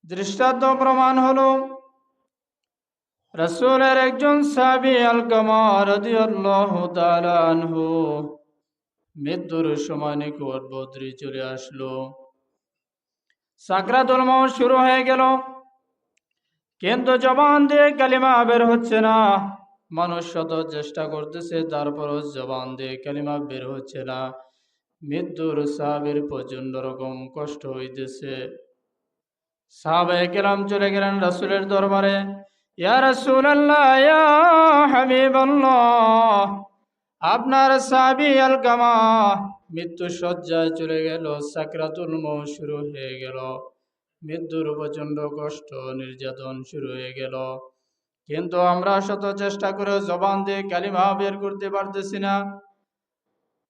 দৃষ্টান্ত প্রমাণ হলো রাসূলের একজন সাহাবী আলকামা রাদিয়াল্লাহু তাআলা আনহু মৃত্যুর সময় নিকটবর্তী চলে আসলো। সাকরাতুল মউত শুরু হয়ে গেল, কিন্তু জবান দিয়ে কালিমা বের হচ্ছে না। মানুষ শত চেষ্টা করতেছে, তারপরও জবান দিয়ে কালিমা বের হচ্ছে না। মৃত্যুর সাহাবীর প্রচন্ড রকম কষ্ট হইতেছে। সাহাবায়ে কেরাম চলে গেলেন রাসূলের দরবারে। ইয়া রাসূলুল্লাহ, ইয়া হাবিবাল্লাহ, আপনার সাহাবী আলকামা মৃত্যু শয্যায় চলে গেল, সাকরাতুল মউত শুরু হয়ে গেল, মৃত্যুর প্রচন্ড কষ্ট নির্যাতন শুরু হয়ে গেল, কিন্তু আমরা শত চেষ্টা করে জবান দিয়ে কালিমা বের করতে পারতেছি না।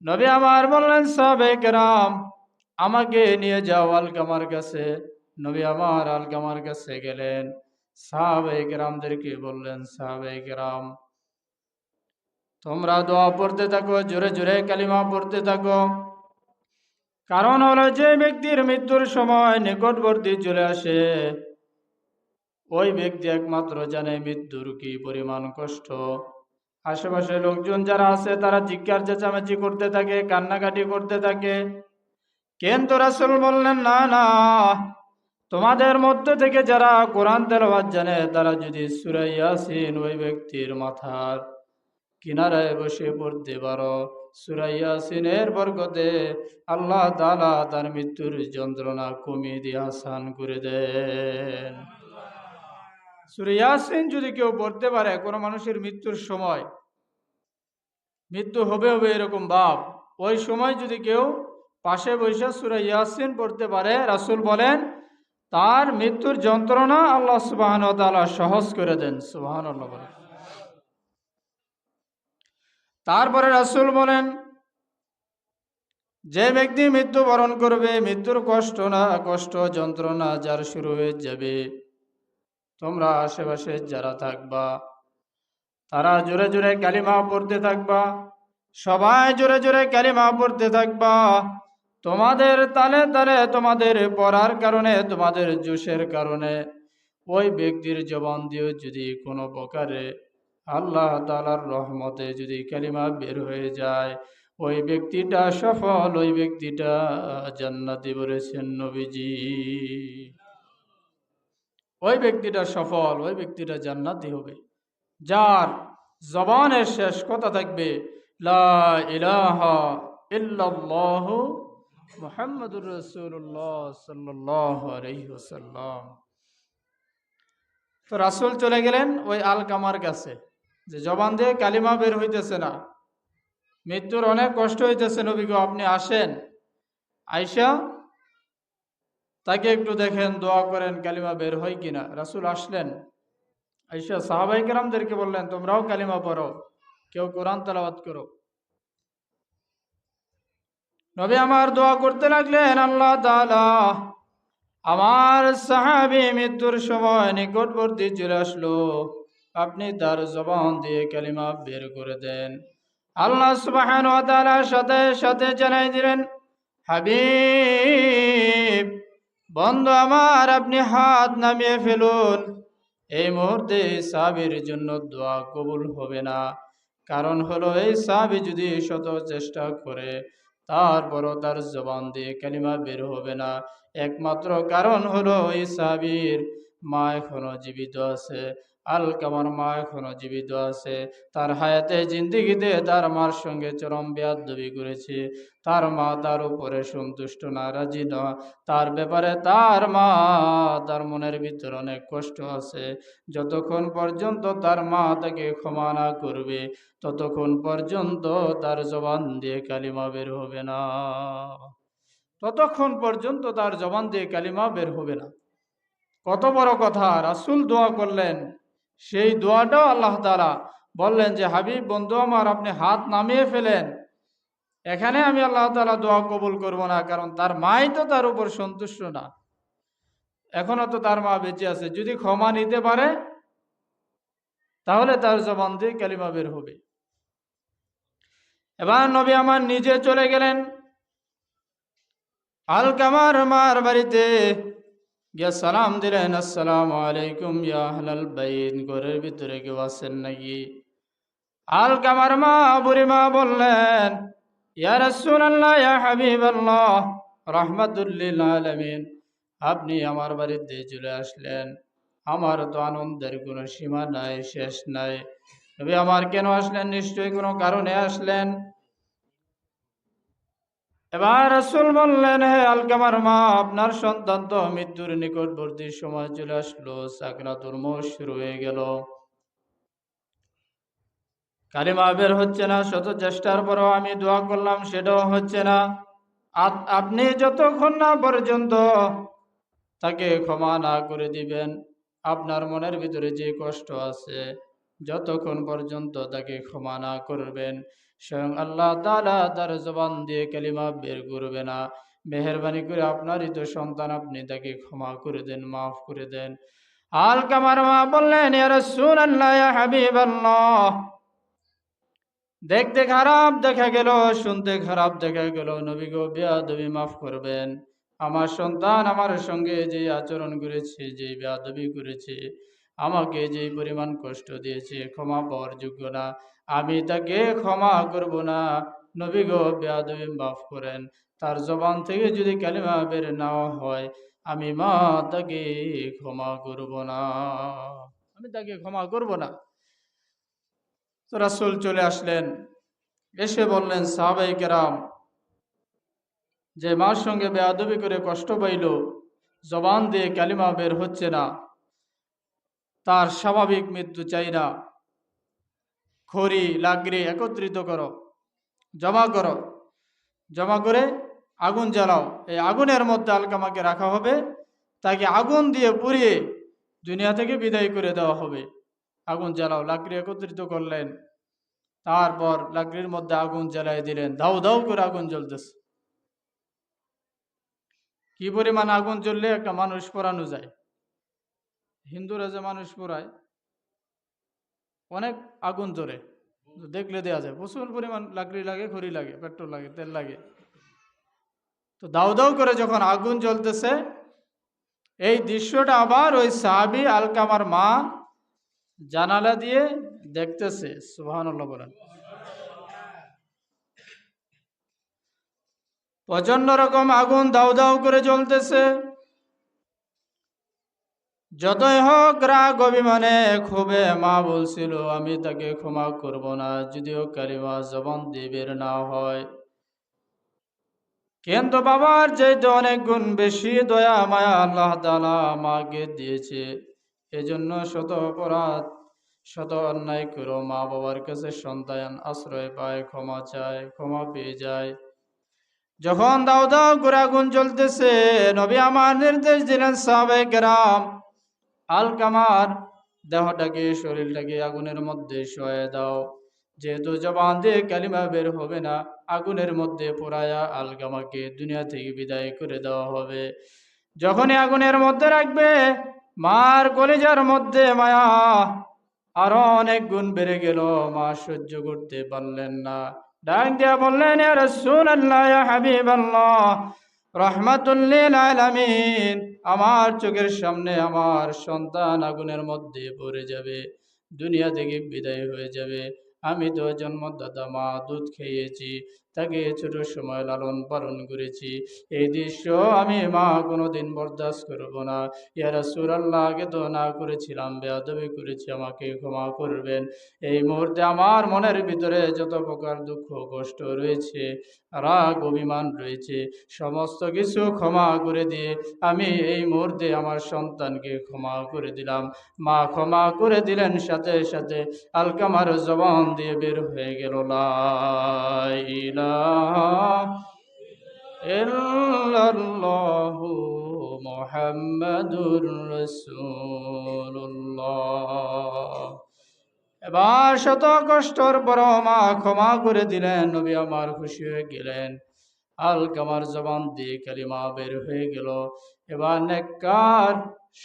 নবী আমার বললেন, সাহাবায়ে কেরাম আমাকে নিয়ে যাও আলকামার কাছে। নবী আমার আলকামার কাছে গেলেন, সাহাবায়ে কেরামদেরকে বললেন, সাহাবায়ে কেরাম তোমরা দোয়া পড়তে থাকো, জোরে জোরে কালিমা পড়তে থাকো। কারণ হলো, যে ব্যক্তির মৃত্যুর সময় নিকটবর্তী চলে আসে, ওই ব্যক্তি একমাত্র জানে মৃত্যুর কি পরিমাণ কষ্ট। আশেপাশে লোকজন যারা আছে তারা চিৎকার চেঁচামেচি করতে থাকে, কান্নাকাটি করতে থাকে, কিন্তু রাসূল বললেন, না না, তোমাদের মধ্য থেকে যারা কোরআন তেলাওয়াত জানে তারা যদি সূরা ইয়াসিন ওই ব্যক্তির মাথার কিনারায় বসে পড়তে পারো, সূরা ইয়াসিনের বরকতে আল্লাহ তাআলা তার মৃত্যুর যন্ত্রণা কমিয়ে দিয়ে আসান করে দেন। সূরা ইয়াসিন যদি কেউ পড়তে পারে, কোনো মানুষের মৃত্যুর সময়, মৃত্যু হবে হবে এরকম ভাব, ওই সময় যদি কেউ পাশে বসে সূরা ইয়াসিন পড়তে পারে, রাসূল বলেন তার মৃত্যুর যন্ত্রণা আল্লাহ সুবহানাহু ওয়া তাআলা সহজ করে দেন। সুবহানাল্লাহ বলেন। তারপরে রাসূল বলেন, যে ব্যক্তি মৃত্যুবরণ করবে, মৃত্যুর কষ্ট যন্ত্রণা যার শুরু হয়ে যাবে, তোমরা আশেপাশে যারা থাকবা তারা জোরে জোরে কালিমা পড়তে থাকবা, সবাই জোরে জোরে কালিমা পড়তে থাকবা। তোমাদের তালে তালে, তোমাদের পড়ার কারণে, তোমাদের জোশের কারণে ওই ব্যক্তির জবান দিয়ে যদি কোনো প্রকারে আল্লাহ তাআলার রহমতে যদি কালিমা বের হয়ে যায়, ওই ব্যক্তিটা সফল, ওই ব্যক্তিটা জান্নাতি বলেছেন নবীজি। ওই ব্যক্তিটা সফল, ওই ব্যক্তিটা জান্নাতি হবে যার জবানের শেষ কথা থাকবে লা ইলাহা ইল্লাল্লাহু মুহাম্মাদুর রাসূলুল্লাহ সাল্লাল্লাহু আলাইহি ওয়াসাল্লাম। তো রাসূল চলে গেলেন ওই আলকামার কাছে, যে জবান দিয়ে কালিমা বের হইতেছে না, মৃত্যুর অনেক কষ্ট হইতেছে, নবী গো আপনি আসেন, আইসা তাকে একটু দেখেন, দোয়া করেন কালিমা বের হয় কিনা। রাসূল আসলেন, আইসা সাহাবায়ে কেরামদেরকে বললেন, তোমরাও কালিমা পড়ো, কেউ কোরআন তেলাওয়াত করো। নবী আমার দোয়া করতে লাগলেন, আল্লাহ তাআলা আমার সাহাবী মৃত্যুর সময় নিকটবর্তী চলে আসলো, আপনি তার জবান দিয়ে কালিমা বের করে দেন। আল্লাহ সুবহানাহু ওয়া তাআলা সাথে সাথে জানাই দিলেন, হাবিব বন্ধু আমার, আপনি হাত নামিয়ে ফেলুন। এই মুহূর্তে সাহাবীর জন্য দোয়া কবুল হবে না। কারণ হলো, এই সাহাবী যদি শত চেষ্টা করে তারপরও তার জবান দিয়ে কালিমা বের হবে না, একমাত্র কারণ হলো এই সাহাবীর মা এখনো জীবিত আছে। আলকামার মা এখনো জীবিত আছে। তার হায়াতে জিন্দেগিতে তার মার সঙ্গে চরম বেয়াদবি করেছে। তার মা তার উপরে সন্তুষ্ট না, রাজি না। তার ব্যাপারে তার মা, তার মনের ভিতর অনেক কষ্ট আছে। যতক্ষণ পর্যন্ত তার মা তাকে ক্ষমা না করবে, ততক্ষণ পর্যন্ত তার জবান দিয়ে কালিমা বের হবে না। ততক্ষণ পর্যন্ত তার জবান দিয়ে কালিমা বের হবে না। কত বড় কথা! রাসূল দোয়া করলেন, সেই দোয়াটাও আল্লাহ তাআলা বললেন যে, হাবিব বন্ধু আমার, আপনি হাত নামিয়ে ফেলেন। এখানে আমি আল্লাহ তাআলা দোয়া কবুল করব না, কারণ তার মাই তো তার উপর সন্তুষ্ট না। এখনো তো তার মা বেঁচে আছে, যদি ক্ষমা নিতে পারে তাহলে তার জবান দিয়ে কালিমা বের হবে। এবার নবী আমার নিজে চলে গেলেন আলকামার মার বাড়িতে। গিয়া সালাম দিলেন, আসসালামু আলাইকুম ইয়া আহলাল বাইত, ঘরের ভিতরে কেউ আছেন নাকি? আলকামার মা বুড়িমা বললেন, ইয়া রাসূলুল্লাহ ইয়া হাবিবাল্লাহ রাহমাতুল লিল আলামিন, আপনি আমার বাড়িতে চলে আসলেন, আমার তো আনন্দের কোনো সীমা নাই, শেষ নাই। তবে আমার কেন আসলেন? নিশ্চয়ই কোনো কারণে আসলেন। এবার রাসূল বললেন, হে আলকামার মা, আপনার সন্তান তো মৃত্যুর নিকটবর্তী সময় চলে আসলো, সাকরাতুল মউত শুরু হয়ে গেল, কালিমা বের হচ্ছে না, শত চেষ্টার পরও আমি দোয়া করলাম, সেটাও হচ্ছে না। আপনি যতক্ষণ না পর্যন্ত তাকে ক্ষমা না করে দিবেন, আপনার মনের ভিতরে যে কষ্ট আছে, যতক্ষণ পর্যন্ত তাকে ক্ষমা না করবেন, স্বয়ং আল্লাহ তাআলা তার জবান দিয়ে কালিমা বের করবে না। মেহেরবানি করে আপনারই তো সন্তান, আপনি তাকে ক্ষমা করে দেন, মাফ করে দেন। আলকামার মা বললেন, ইয়া রাসূলুল্লাহ ইয়া হাবিবাল্লাহ, দেখতে খারাপ দেখা গেল, শুনতে খারাপ দেখা গেল, নবী গো বেয়াদবি মাফ করবেন। আমার সন্তান আমার সঙ্গে যে আচরণ করেছে, যে বেয়াদবি করেছে, আমাকে যে পরিমাণ কষ্ট দিয়েছে, ক্ষমা পাওয়ার যোগ্য না, আমি তাকে ক্ষমা করব না। নবী গো বেয়াদবি মাফ করেন। তার জবান থেকে যদি কালিমা বের না হয়, আমি মা তাকে ক্ষমা করব না, আমি তাকে ক্ষমা করব না। তো রাসূল চলে আসলেন, এসে বললেন, সাহাবায়ে কেরাম, যে মার সঙ্গে বেয়াদবি করে কষ্ট পাইল, জবান দিয়ে কালিমা বের হচ্ছে না, তার স্বাভাবিক মৃত্যু চাই না, খড়ি লাকড়ি একত্রিত করো, জমা করো, জমা করে আগুন জ্বালাও, এই আগুনের মধ্যে আলকামাকে রাখা হবে, তাকে আগুন দিয়ে পুড়িয়ে দুনিয়া থেকে বিদায় করে দেওয়া হবে। আগুন জ্বালাও, লাকড়ি একত্রিত করলেন, তারপর লাকড়ির মধ্যে আগুন জ্বালাই দিলেন, দাউ দাউ করে আগুন জ্বলতেছে। কি পরিমাণ আগুন জ্বললে একটা মানুষ পোড়ানো যায়! হিন্দুরা যে মানুষ পোড়ায়, অনেক আগুন জ্বলে, দেখলে দেয়া যায়, প্রচুর পরিমাণ লাকড়ি লাগে, খড়ি লাগে, পেট্রোল লাগে, তেল লাগে। তো দাউ দাউ করে যখন আগুন জ্বলতেছে, এই দৃশ্যটা আবার ওই সাহাবী আলকামার মা জানালা দিয়ে দেখতেছে। সুবহানাল্লাহ বলেন। প্রচন্ড রকম আগুন দাউ দাউ করে জ্বলতেছে। যতই হোক রাগ অভিমানে ক্ষোভে মা বলছিল, আমি তাকে ক্ষমা করব না, যদিও কালিমা জবান দিয়ে বের না হয়। কিন্তু বাবার চাইতে অনেক গুণ বেশি দয়া মায়া আল্লাহ তাআলা মাকে দিয়েছে। এজন্য শত অপরাধ, শত অন্যায় করো, মা বাবার কাছে সন্তান আশ্রয় পায়, ক্ষমা চায়, ক্ষমা পেয়ে যায়। যখন দাও দাও করে আগুন জ্বলতেছে, নবী আমার নির্দেশ দিলেন, সাহাবায়ে কেরাম, আলকামার দেহটাকে, শরীরটাকে আগুনের মধ্যে শোয়া দাও। যেহেতু জবান দিয়ে কালিমা বের হবে না, আগুনের মধ্যে পোড়ায়া আলকামাকে দুনিয়া থেকে বিদায় করে দেওয়া হবে। যখনই আগুনের মধ্যে রাখবে, মার কলিজার মধ্যে মায়া আরো অনেক গুণ বেড়ে গেল। মা সহ্য করতে পারলেন না, ডাক দিয়া বললেন, ইয়া রাসূলুল্লাহ ইয়া হাবিবাল্লাহ রাহমাতুল লিল আলামিন, আমার চোখের সামনে আমার সন্তান আগুনের মধ্যে পড়ে যাবে, দুনিয়া থেকে বিদায় হয়ে যাবে। আমি তো জন্মদাতা মা, দুধ খেয়েছি, তাকে ছোট সময় লালন পালন করেছি, এই দৃশ্য আমি মা কোনোদিন বরদাস্ত করব না। ইয়া রাসূলুল্লাহ, আগে তো না করেছিলাম, বেয়াদবি করেছি, আমাকে ক্ষমা করবেন। এই মুহূর্তে আমার মনের ভিতরে যত প্রকার দুঃখ কষ্ট রয়েছে, রাগ অভিমান রয়েছে, সমস্ত কিছু ক্ষমা করে দিয়ে আমি এই মুহূর্তে আমার সন্তানকে ক্ষমা করে দিলাম। মা ক্ষমা করে দিলেন, সাথে সাথে আলকামার জবান দিয়ে বের হয়ে গেল, লা ইলাহা ইল্লাল্লাহু মুহাম্মাদুর রাসূলুল্লাহ। এবার শত কষ্টর পর মা ক্ষমা করে দিলেন, নবী আমার খুশি হয়ে গেলেন, আলকামার জবান দিয়ে কালিমা বের হয়ে গেল। এবার নেককার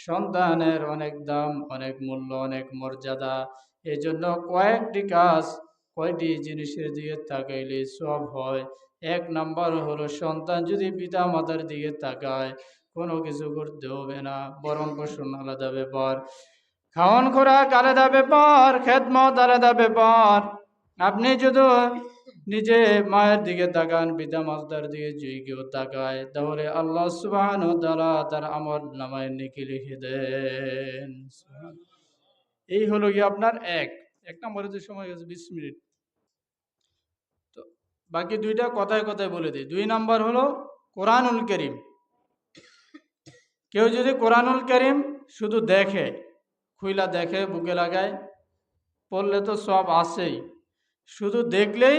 সন্তানের অনেক দাম, অনেক মূল্য, অনেক মর্যাদা। এই জন্য কয়েকটি কাজ, কয়টি জিনিসের দিকে তাকাইলে সব হয়। এক নাম্বার হলো, সন্তান যদি পিতা মাতার দিকে তাকায়, কোনো কিছু করতে হবে না, বরণ পোষণ আলাদা ব্যাপার, খাওয়ান খোরাক আলাদা ব্যাপার, খেদমত আলাদা ব্যাপার। আপনি যদি নিজে মায়ের দিকে তাকান, পিতা মাতার দিকে যদি কেউ তাকায়, তাহলে আল্লাহ সুবহানাহু ওয়া তাআলা তার আমল নামায় নেকি লিখে দেন। এই হলো কি আপনার এক নম্বরে যে সময় গেছে 20 মিনিট, তো বাকি দুইটা কথায় কথায় বলে দিই। 2 নাম্বার হলো কোরআনুল কারীম। কেউ যদি কোরআনুল কারীম শুধু দেখে, খুইলা দেখে, বুকে লাগায়, পড়লে তো সব আছেই, শুধু দেখলেই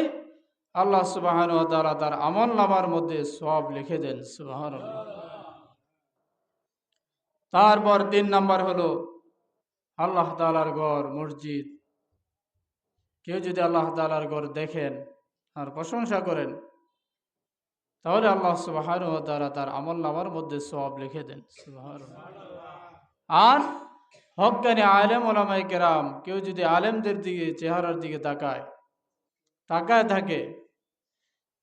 আল্লাহ সুবহানাহু ওয়া তাআলা তার আমল নামার মধ্যে সব লিখে দেন। সুবহানাল্লাহ। তারপর 3 নাম্বার হলো আল্লাহ তাআলার ঘর, মসজিদ। কেউ যদি আল্লাহ তাআলার ঘর দেখেন আর প্রশংসা করেন, তাহলে আল্লাহ সুবহানাহু ওয়া তাআলা তার আমল নামার মধ্যে সওয়াব লিখে দেন। সুবহানাল্লাহ। আর হক্কানি আলেম ওলামায়ে কেরাম, কেউ যদি আলেমদের দিকে, চেহারার দিকে তাকায় থাকে,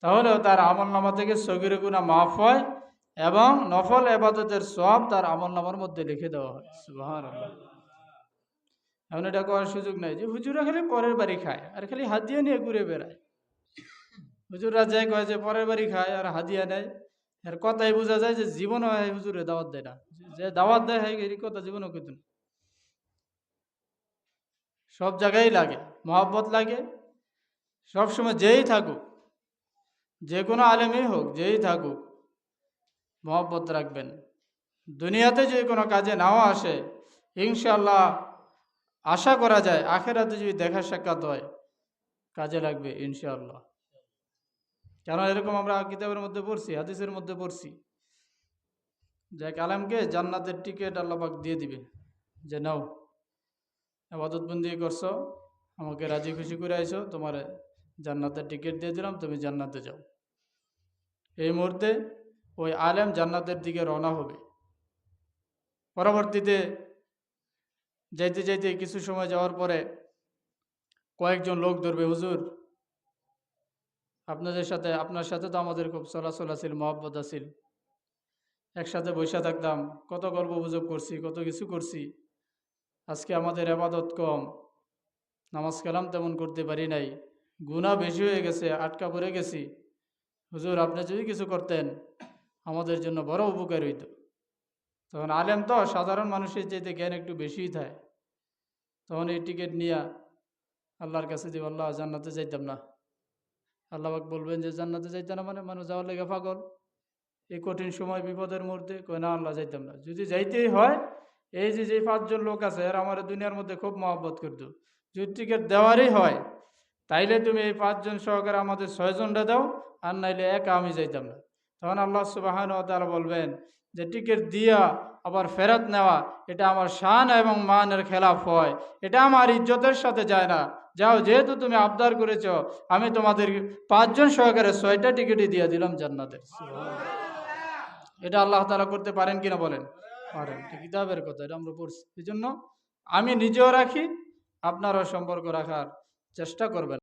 তাহলে তার আমল নামা থেকে সগীরা গুনাহ মাফ হয় এবং নফল ইবাদতের সওয়াব তার আমল নামার মধ্যে লিখে দেওয়া হয়। সুবহানাল্লাহ। এখন এটা করার সুযোগ নাই যে হুজুরা খালি পরের বাড়ি খায় আর খালি হাদিয়া নিয়ে ঘুরে বেড়ায়। হুজুররা যায় কয় যে পরের বাড়ি খায় আর হাদিয়া নেয়, এর কথাই বোঝা যায় যে জীবনও হুজুরে দাওয়াত দেয় না। যে দাওয়াত দেয় এই কথা জীবনও কইত না। সব জায়গায় লাগে, মহব্বত লাগে, সবসময় যেই থাকুক, যে কোনো আলেমই হোক, যেই থাকুক, মহব্বত রাখবেন। দুনিয়াতে যে কোনো কাজে নাও আসে, ইনশাআল্লাহ আশা করা যায় আখেরাতে যদি দেখা সাক্ষাৎ হয়, কাজে লাগবে ইনশাআল্লাহ। কারণ এরকম আমরা কিতাবের মধ্যে পড়ছি, হাদিসের মধ্যে পড়ছি যে এক আলেমকে জান্নাতের টিকিট আল্লাহ পাক দিয়ে দিবে, যে নাও ইবাদত বন্দি করছো, আমাকে রাজি খুশি করে আইছো, তোমার জান্নাতের টিকিট দিয়ে দিলাম, তুমি জান্নাতে যাও। এই মুহূর্তে ওই আলেম জান্নাতের দিকে রওনা হবে। পরবর্তীতে যাইতে যাইতে কিছু সময় যাওয়ার পরে কয়েকজন লোক ধরবে, হুজুর আপনার সাথে তো আমাদের খুব চলাচল আছিল, মহব্বত আছিল, একসাথে বসে থাকতাম, কত গল্প গুজব করছি, কত কিছু করছি, আজকে আমাদের ইবাদত কম, নামাজ কালাম তেমন করতে পারি নাই, গুনাহ বেশি হয়ে গেছে, আটকা পড়ে গেছি, হুজুর আপনি যদি কিছু করতেন আমাদের জন্য বড় উপকার হইত। তখন আলেম তো সাধারণ মানুষের চাইতে জ্ঞান একটু বেশিই থাকে, তখন এই টিকিট নিয়ে আল্লাহর কাছে দিব, আল্লাহ জান্নাতে যাইতাম না। আল্লাহ পাক বলবেন যে জান্নাতে যাইতাম না মানে মানুষ যাওয়ার লেগে পাগল, এই কঠিন সময় বিপদের মুহূর্তে কয় না আল্লাহ যাইতাম না। যদি যাইতেই হয়, এই যে 5 জন লোক আছে এরা আমার দুনিয়ার মধ্যে খুব মহব্বত করত, যদি টিকিট দেওয়ারই হয় তাইলে তুমি এই 5 জন সহকারে আমাদের 6 জনটা দাও, আর নাইলে একা আমি যাইতাম না। তখন আল্লাহ সুবহানাহু ওয়া তাআলা বলবেন যে টিকিট দিয়া আবার ফেরত নেওয়া এটা আমার শান এবং মানের খেলাফ হয়, এটা আমার ইজ্জতের সাথে যায় না। যাও, যেহেতু তুমি আবদার করেছ, আমি তোমাদের 5 জন সহকারে 6টা টিকিটই দিয়ে দিলাম জান্নাতের। এটা আল্লাহ তাআলা করতে পারেন কিনা বলেন? পারেন। এটা কিতাবের কথা, এটা আমরা পড়ছি। এই জন্য আমি নিজেও রাখি, আপনারাও সম্পর্ক রাখার চেষ্টা করবেন।